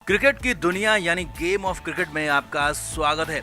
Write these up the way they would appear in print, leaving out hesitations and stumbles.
Cricket की दुनिया यानी गेम ऑफ क्रिकेट में आपका स्वागत है।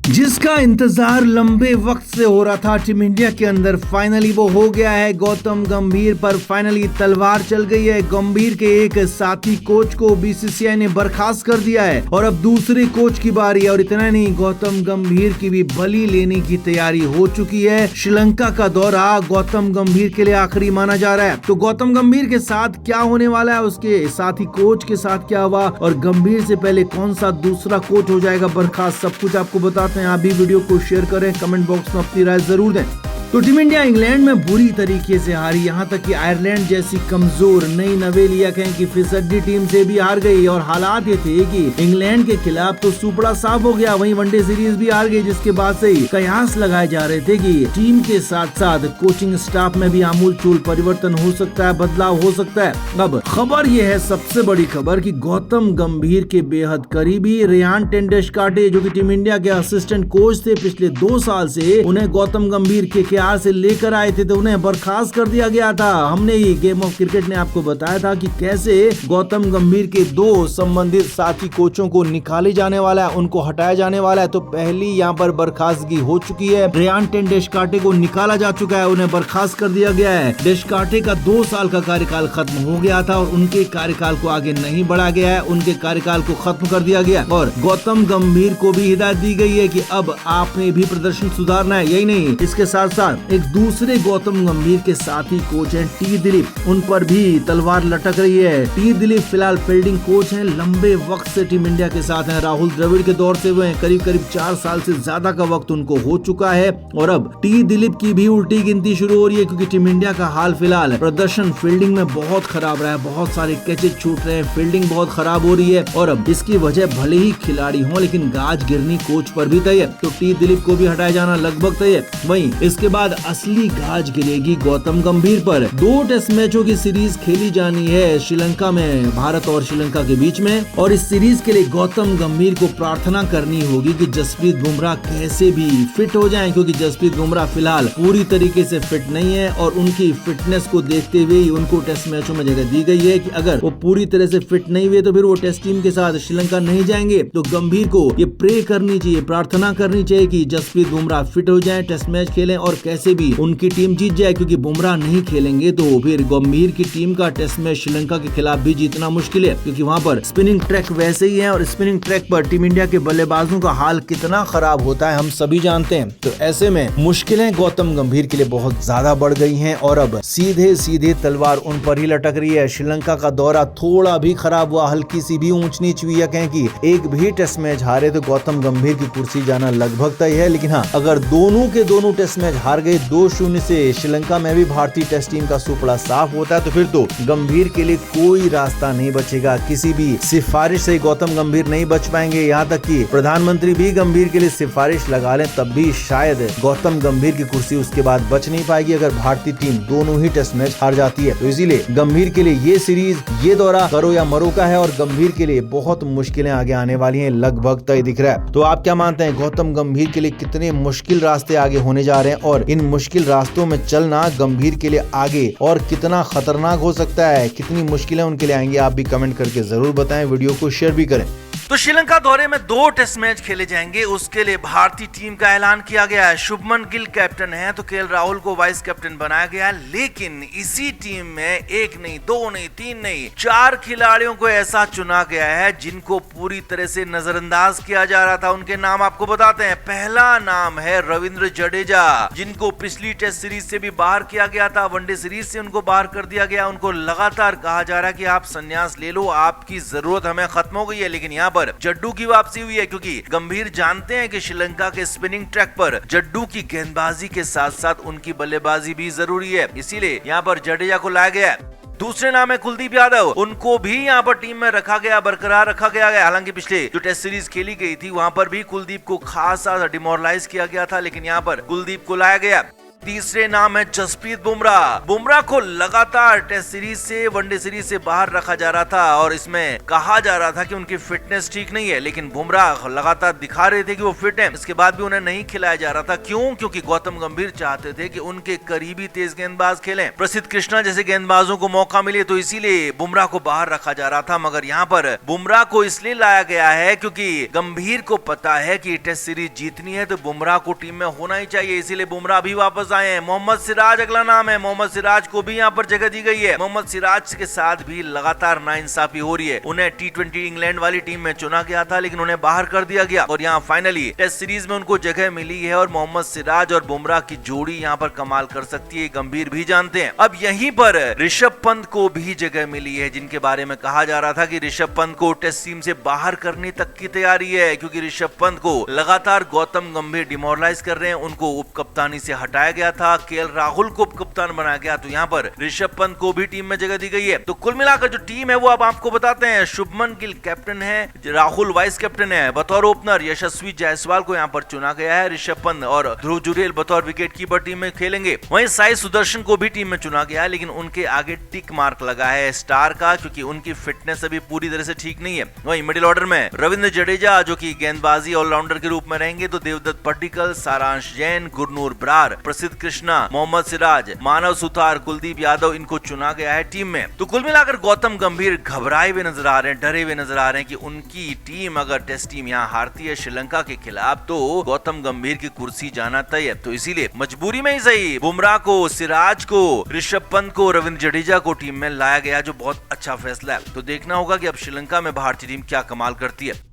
जिसका इंतजार लंबे वक्त से हो रहा था टीम इंडिया के अंदर, फाइनली वो हो गया है। गौतम गंभीर पर फाइनली तलवार चल गई है। गंभीर के एक साथी कोच को बीसीसीआई ने बर्खास्त कर दिया है और अब दूसरे कोच की बारी है। और इतना नहीं, गौतम गंभीर की भी बलि लेने की तैयारी हो चुकी है। श्रीलंका का दौरा गौतम गंभीर के लिए आखिरी माना जा रहा है। तो गौतम गंभीर के साथ क्या होने वाला है, उसके साथी कोच के साथ क्या हुआ और गंभीर से पहले कौन सा दूसरा कोच हो जाएगा बर्खास्त, सब कुछ आपको बताते हैं। आप भी वीडियो को शेयर करें, कमेंट बॉक्स में अपनी राय जरूर दें। तो टीम इंडिया इंग्लैंड में बुरी तरीके से हारी, यहाँ तक कि आयरलैंड जैसी कमजोर नई नवेली या कहें कि फिसड्डी टीम से भी हार गई। और हालात ये थे कि इंग्लैंड के खिलाफ तो सुपड़ा साफ हो गया, वहीं वनडे सीरीज भी हार गई, जिसके बाद से ही कयास लगाए जा रहे थे कि टीम के साथ साथ कोचिंग स्टाफ में भी आमूल चूल परिवर्तन हो सकता है, बदलाव हो सकता है। अब खबर ये है, सबसे बड़ी खबर, कि गौतम गंभीर के बेहद करीबी रेयान टेंडुलकर, जो कि टीम इंडिया के असिस्टेंट कोच थे पिछले 2 साल से, उन्हें गौतम गंभीर के से लेकर आए थे, तो उन्हें बर्खास्त कर दिया गया था। हमने ही गेम ऑफ क्रिकेट ने आपको बताया था कि कैसे गौतम गंभीर के 2 संबंधित साथी कोचों को निकाले जाने वाला है, उनको हटाया जाने वाला है। तो पहली यहाँ पर बर्खास्तगी हो चुकी है। रेयान टेंडुलकर को निकाला जा चुका है, उन्हें बर्खास्त कर दिया गया है। टेंडुलकर का 2 साल का कार्यकाल खत्म हो गया था और उनके कार्यकाल को आगे नहीं बढ़ा गया है, उनके कार्यकाल को खत्म कर दिया गया। और गौतम गंभीर को भी हिदायत दी गई है कि अब आपने भी प्रदर्शन सुधारना है। यही नहीं, इसके साथ साथ एक दूसरे गौतम गंभीर के साथी कोच हैं टी दिलीप, उन पर भी तलवार लटक रही है। टी दिलीप फिलहाल फील्डिंग कोच हैं, लंबे वक्त से टीम इंडिया के साथ हैं, राहुल द्रविड़ के दौर से हुए हैं, करीब 4 साल से ज्यादा का वक्त उनको हो चुका है। और अब टी दिलीप की भी उल्टी गिनती शुरू हो रही है, क्योंकि टीम इंडिया का हाल फिलहाल प्रदर्शन फील्डिंग में बहुत खराब रहा है, बहुत सारे कैचेज छूट रहे हैं, फील्डिंग बहुत खराब हो रही है। और अब इसकी वजह भले ही खिलाड़ी हो, लेकिन गाज गिरनी कोच पर भी तय है, तो टी दिलीप को भी हटाया जाना लगभग तय है। वहीं इसके बाद असली गाज गिरेगी गौतम गंभीर पर। 2 टेस्ट मैचों की सीरीज खेली जानी है श्रीलंका में, भारत और श्रीलंका के बीच में। और इस सीरीज के लिए गौतम गंभीर को प्रार्थना करनी होगी कि जसप्रीत बुमराह कैसे भी फिट हो जाएं, क्योंकि जसप्रीत बुमराह फिलहाल पूरी तरीके से फिट नहीं है। और उनकी फिटनेस को देखते हुए ही उनको टेस्ट मैचों में जगह दी गई है कि अगर वो पूरी तरह से फिट नहीं हुए तो फिर वो टेस्ट टीम के साथ श्रीलंका नहीं जाएंगे। तो गंभीर को ये प्रे करनी चाहिए, प्रार्थना करनी चाहिए कि जसप्रीत बुमराह फिट हो जाए, टेस्ट मैच खेलें और कैसे भी उनकी टीम जीत जाए, क्योंकि बुमराह नहीं खेलेंगे तो फिर गंभीर की टीम का टेस्ट मैच श्रीलंका के खिलाफ भी जीतना मुश्किल है, क्योंकि वहां पर स्पिनिंग ट्रैक वैसे ही है और स्पिनिंग ट्रैक पर टीम इंडिया के बल्लेबाजों का हाल कितना खराब होता है हम सभी जानते हैं। तो ऐसे में मुश्किलें गौतम गंभीर के लिए बहुत ज्यादा बढ़ गई हैं और अब सीधे सीधे तलवार उन पर ही लटक रही है। श्रीलंका का दौरा थोड़ा भी खराब हुआ, हल्की सी भी ऊंच नीच हुई या कहें कि एक भी टेस्ट मैच हारे तो गौतम गंभीर की कुर्सी जाना लगभग तय है। लेकिन हाँ, अगर दोनों के दोनों टेस्ट मैच हार गए, 2-0 से श्रीलंका में भी भारतीय टेस्ट टीम का सुपड़ा साफ होता है, तो फिर तो गंभीर के लिए कोई रास्ता नहीं बचेगा, किसी भी सिफारिश से गौतम गंभीर नहीं बच पाएंगे। यहाँ तक कि प्रधानमंत्री भी गंभीर के लिए सिफारिश लगा लें तब भी शायद गौतम गंभीर की कुर्सी उसके बाद बच नहीं पाएगी, अगर भारतीय टीम दोनों ही टेस्ट मैच हार जाती है। तो इसीलिए गंभीर के लिए ये सीरीज, ये दौरा करो या मरो का है और गंभीर के लिए बहुत मुश्किलें आगे आने वाली है, लगभग तय दिख रहा है। तो आप क्या मानते हैं, गौतम गंभीर के लिए कितने मुश्किल रास्ते आगे होने जा रहे हैं और इन मुश्किल रास्तों में चलना गंभीर के लिए आगे और कितना खतरनाक हो सकता है, कितनी मुश्किलें उनके लिए आएंगी, आप भी कमेंट करके जरूर बताएं, वीडियो को शेयर भी करें। तो श्रीलंका दौरे में 2 टेस्ट मैच खेले जाएंगे, उसके लिए भारतीय टीम का ऐलान किया गया है। शुभमन गिल कैप्टन है, तो केएल राहुल को वाइस कैप्टन बनाया गया है। लेकिन इसी टीम में 1 नहीं, 2 नहीं, 3 नहीं, 4 खिलाड़ियों को ऐसा चुना गया है जिनको पूरी तरह से नजरअंदाज किया जा रहा था। उनके नाम आपको बताते हैं। पहला नाम है रविंद्र जडेजा, जिनको पिछली टेस्ट सीरीज से भी बाहर किया गया था, वनडे सीरीज से उनको बाहर कर दिया गया। उनको लगातार कहा जा रहा है कि आप संन्यास ले लो, आपकी जरूरत हमें खत्म हो गई है। लेकिन यहाँ पर जड्डू की वापसी हुई है, क्योंकि गंभीर जानते हैं कि श्रीलंका के स्पिनिंग ट्रैक पर जड्डू की गेंदबाजी के साथ साथ उनकी बल्लेबाजी भी जरूरी है, इसीलिए यहाँ पर जडेजा को लाया गया है। दूसरे नाम है कुलदीप यादव, उनको भी यहाँ पर टीम में रखा गया, बरकरार रखा गया है। हालांकि पिछले जो टेस्ट सीरीज खेली गई थी वहां पर भी कुलदीप को खासा डिमोरलाइज किया गया था, लेकिन यहाँ पर कुलदीप को लाया गया। तीसरे नाम है जसप्रीत बुमराह। बुमराह को लगातार टेस्ट सीरीज से, वनडे सीरीज से बाहर रखा जा रहा था और इसमें कहा जा रहा था कि उनकी फिटनेस ठीक नहीं है, लेकिन बुमराह लगातार दिखा रहे थे कि वो फिट है। इसके बाद भी उन्हें नहीं खिलाया जा रहा था। क्यों? क्योंकि गौतम गंभीर चाहते थे कि उनके करीबी तेज गेंदबाज खेलें, प्रसिद्ध कृष्णा जैसे गेंदबाजों को मौका मिले, तो इसीलिए बुमराह को बाहर रखा जा रहा था। मगर यहाँ पर बुमराह को इसलिए लाया गया है क्योंकि गंभीर को पता है कि टेस्ट सीरीज जीतनी है तो बुमराह को टीम में होना ही चाहिए, इसीलिए बुमराह भी वापस आए हैं। मोहम्मद सिराज अगला नाम है। मोहम्मद सिराज को भी यहाँ पर जगह दी गई है। मोहम्मद सिराज के साथ भी लगातार नाइंसाफी हो रही है। उन्हें T20 इंग्लैंड वाली टीम में चुना गया था, लेकिन उन्हें बाहर कर दिया गया और यहाँ फाइनली टेस्ट सीरीज में उनको जगह मिली है और मोहम्मद सिराज और बुमराह की जोड़ी यहाँ पर कमाल कर सकती है, गंभीर भी जानते हैं। अब यहीं पर ऋषभ पंत को भी जगह मिली है, जिनके बारे में कहा जा रहा था कि ऋषभ पंत को टेस्ट टीम से बाहर करने तक की तैयारी है, क्योंकि ऋषभ पंत को लगातार गौतम गंभीर डिमोरलाइज कर रहे हैं। उनको उप कप्तानी से हटाया गया था, केएल राहुल को उप कप्तान बनाया गया, तो यहाँ पर ऋषभ पंत को भी टीम में जगह दी गई है। तो कुल मिलाकर जो टीम है वो अब आपको बताते हैं। शुभमन गिल कैप्टन है, राहुल वाइस कैप्टन है, बतौर ओपनर यशस्वी जायसवाल को यहाँ पर चुना गया है। ऋषभ पंत और ध्रुव जुरेल बतौर विकेट कीपर टीम में खेलेंगे। वहीं साई सुदर्शन को भी टीम में चुना गया है, लेकिन उनके आगे टिक मार्क लगा है स्टार का, क्योंकि उनकी फिटनेस अभी पूरी तरह से ठीक नहीं है। वहीं मिडिल ऑर्डर में रविंद्र जडेजा जो कि गेंदबाजी ऑलराउंडर के रूप में रहेंगे, तो देवदत्त पट्टिकल, सारांश जैन, गुरनूर बरार, प्रसिद्ध कृष्णा, मोहम्मद सिराज, मानव सुतार, कुलदीप यादव, इनको चुना गया है टीम में। तो कुल मिलाकर गौतम गंभीर घबराए हुए नजर आ रहे हैं, डरे हुए नजर आ रहे हैं कि उनकी टीम अगर टेस्ट टीम यहाँ हारती है श्रीलंका के खिलाफ तो गौतम गंभीर की कुर्सी जाना तय है। तो इसीलिए मजबूरी में ही सही बुमराह को, सिराज को, ऋषभ पंत को, रविंद्र जडेजा को टीम में लाया गया, जो बहुत अच्छा फैसला है। तो देखना होगा कि अब श्रीलंका में भारतीय टीम क्या कमाल करती है।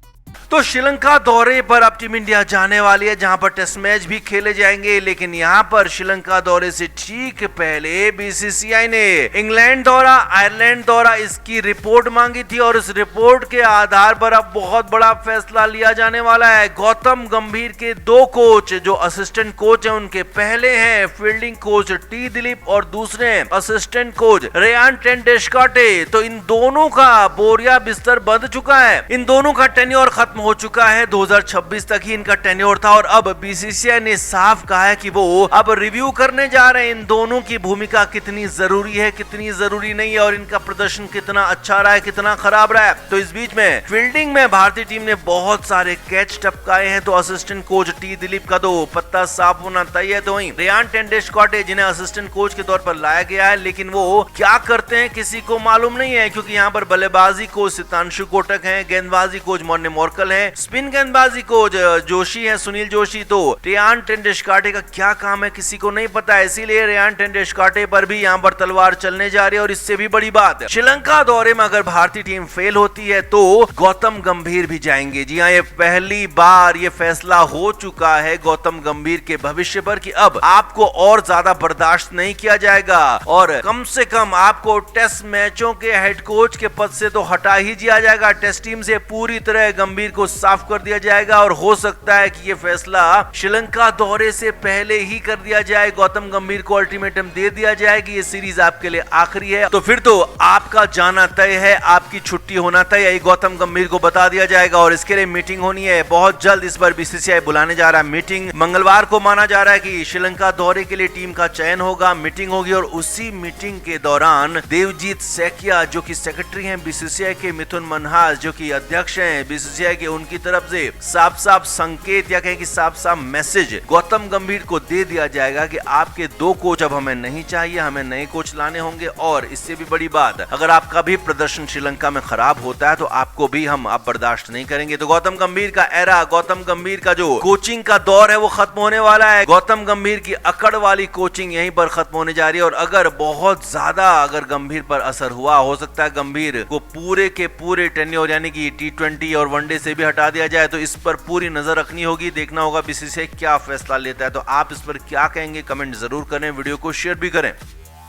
तो श्रीलंका दौरे पर अब टीम इंडिया जाने वाली है, जहां पर टेस्ट मैच भी खेले जाएंगे। लेकिन यहां पर श्रीलंका दौरे से ठीक पहले बीसीसीआई ने इंग्लैंड दौरा, आयरलैंड दौरा, इसकी रिपोर्ट मांगी थी और इस रिपोर्ट के आधार पर अब बहुत बड़ा फैसला लिया जाने वाला है। गौतम गंभीर के दो कोच, जो असिस्टेंट कोच हैं, उनके पहले हैं फील्डिंग कोच टी दिलीप और दूसरे हैं असिस्टेंट कोच रेयान टेंडुलकर। तो इन दोनों का बोरिया बिस्तर बंध चुका है। इन दोनों का टेन्योर खत्म हो चुका है, 2026 तक ही इनका टेन्योर था और अब बीसीसीआई ने साफ कहा है कि वो अब रिव्यू करने जा रहे हैं इन दोनों की भूमिका कितनी जरूरी है, कितनी जरूरी नहीं है और इनका प्रदर्शन कितना अच्छा रहा है, कितना खराब रहा है। तो इस बीच में फील्डिंग में भारतीय टीम ने बहुत सारे कैच टपकाए हैं, तो असिस्टेंट कोच टी दिलीप का तो पत्ता साफ होना तय है। तो वहीं रेयान टेंडुलकर, जिन्हें असिस्टेंट कोच के तौर पर लाया गया है, लेकिन वो क्या करते हैं किसी को मालूम नहीं है, क्योंकि यहाँ पर बल्लेबाजी कोच सितांशु कोटक है, गेंदबाजी कोच मोन्ने मोरकल है, स्पिन गेंदबाजी कोच जोशी है, सुनील जोशी। तो रेयान टेंडुलकर का क्या काम है किसी को नहीं पता है, इसीलिए रेयान टेंडुलकर पर भी यहाँ पर तलवार चलने जा रही है। और इससे भी बड़ी बात, श्रीलंका दौरे में अगर भारतीय टीम फेल होती है तो गौतम गंभीर भी जाएंगे। जी हाँ, ये पहली बार ये फैसला हो चुका है गौतम गंभीर के भविष्य पर कि अब आपको और ज्यादा बर्दाश्त नहीं किया जाएगा और कम से कम आपको टेस्ट मैचों के हेड कोच के पद से तो हटा ही दिया जाएगा। टेस्ट टीम से पूरी तरह गंभीर को साफ कर दिया जाएगा और हो सकता है कि ये फैसला श्रीलंका दौरे से पहले ही कर दिया जाए। गौतम गंभीर को अल्टीमेटम दे दिया जाए कि ये सीरीज आपके लिए आखिरी है, तो फिर तो आपका जाना तय है, आपकी छुट्टी होना तय है, गौतम गंभीर को बता दिया जाएगा। और इसके लिए मीटिंग होनी है बहुत जल्द, इस पर बीसीसीआई बुलाने जा रहा है मीटिंग। मंगलवार को माना जा रहा है कि श्रीलंका दौरे के लिए टीम का चयन होगा, मीटिंग होगी और उसी मीटिंग के दौरान देवजीत सैकिया जो कि सेक्रेटरी हैं बीसीसीआई के, मिथुन मनहास जो कि अध्यक्ष हैं बीसीसीआई के, उनकी तरफ से साफ साफ संकेत या कहें कि साफ साफ मैसेज गौतम गंभीर को दे दिया जाएगा कि आपके दो कोच अब हमें नहीं चाहिए, हमें नए कोच लाने होंगे। और इससे भी बड़ी बात, अगर आपका भी प्रदर्शन श्रीलंका में खराब होता है तो आपको भी हम अब बर्दाश्त नहीं करेंगे। तो गौतम गंभीर का एरा, गौतम गंभीर का जो कोचिंग का दौर है वो खत्म होने वाला है। गौतम गंभीर की अकड़ वाली कोचिंग यहीं पर खत्म होने जा रही है और अगर बहुत ज्यादा अगर गंभीर पर असर हुआ, हो सकता है गंभीर को पूरे के पूरे टेन्योर यानी कि T20 और वनडे से भी हटा दिया जाए। तो इस पर पूरी नजर रखनी होगी, देखना होगा बीसीसीआई क्या फैसला लेता है। तो आप इस पर क्या कहेंगे कमेंट जरूर करें, वीडियो को शेयर भी करें।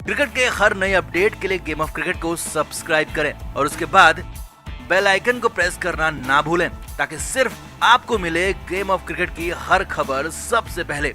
क्रिकेट के हर नए अपडेट के लिए गेम ऑफ क्रिकेट को सब्सक्राइब करें और उसके बाद बेल आइकन को प्रेस करना ना भूलें, ताकि सिर्फ आपको मिले गेम ऑफ क्रिकेट की हर खबर सबसे पहले।